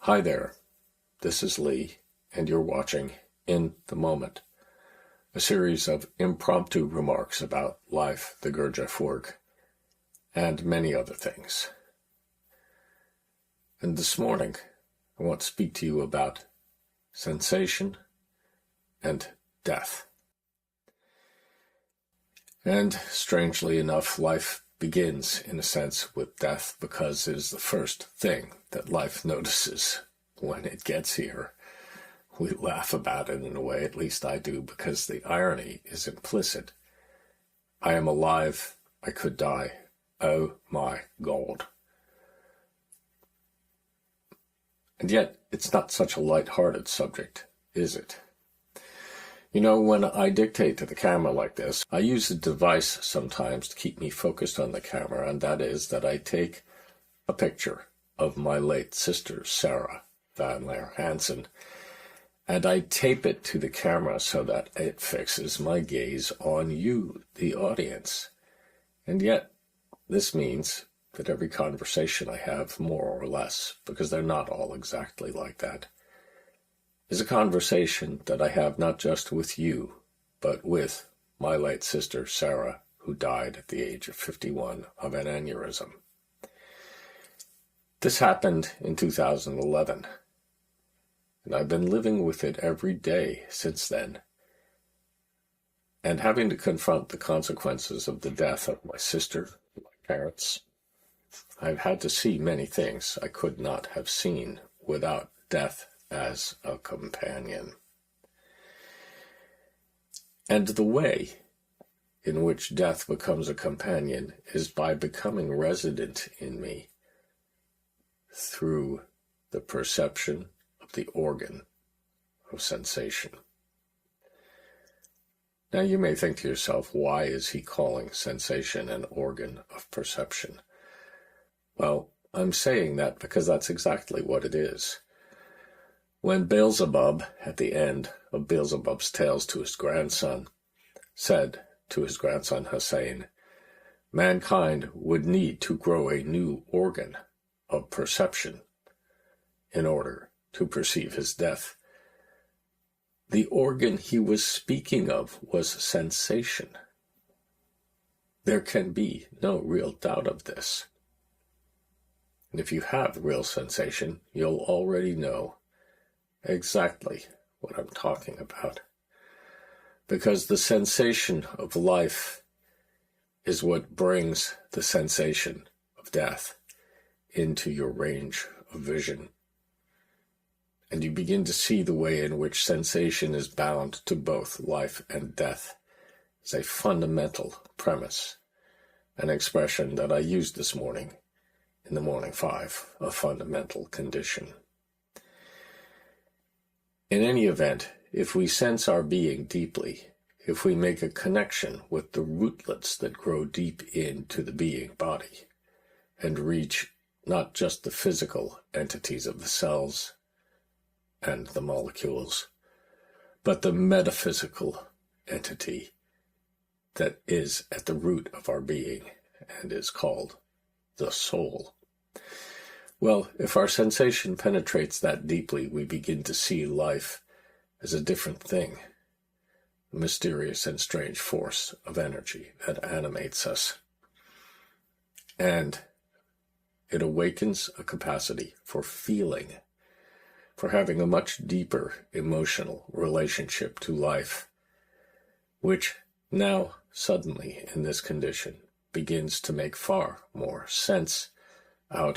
Hi there, this is Lee, and you're watching In the Moment, a series of impromptu remarks about life, the Gurdjieff work, and many other things. And this morning, I want to speak to you about sensation and death. And strangely enough, life begins, in a sense, with death because it is the first thing that life notices when it gets here. We laugh about it in a way, at least I do, because the irony is implicit. I am alive, I could die. Oh my God. And yet, it's not such a light-hearted subject, is it? You know, when I dictate to the camera like this, I use a device sometimes to keep me focused on the camera, and that is that I take a picture of my late sister, Sarah Van Laer Hansen, and I tape it to the camera so that it fixes my gaze on you, the audience. And yet, this means that every conversation I have, more or less, because they're not all exactly like that, is a conversation that I have not just with you, but with my late sister, Sarah, who died at the age of 51 of an aneurysm. This happened in 2011, and I've been living with it every day since then, and having to confront the consequences of the death of my sister, my parents. I've had to see many things I could not have seen without death as a companion. And the way in which death becomes a companion is by becoming resident in me through the perception of the organ of sensation. Now you may think to yourself, why is he calling sensation an organ of perception? Well, I'm saying that because that's exactly what it is. When Beelzebub, at the end of Beelzebub's Tales to his grandson, said to his grandson Hussein, mankind would need to grow a new organ of perception in order to perceive his death. The organ he was speaking of was sensation. There can be no real doubt of this. And if you have real sensation, you'll already know exactly what I'm talking about. Because the sensation of life is what brings the sensation of death into your range of vision. And you begin to see the way in which sensation is bound to both life and death as a fundamental premise, an expression that I used this morning in the Morning Five, a fundamental condition. In any event, if we sense our being deeply, if we make a connection with the rootlets that grow deep into the being body and reach not just the physical entities of the cells and the molecules, but the metaphysical entity that is at the root of our being and is called the soul. Well, if our sensation penetrates that deeply, we begin to see life as a different thing, a mysterious and strange force of energy that animates us. And it awakens a capacity for feeling, for having a much deeper emotional relationship to life, which now suddenly in this condition begins to make far more sense out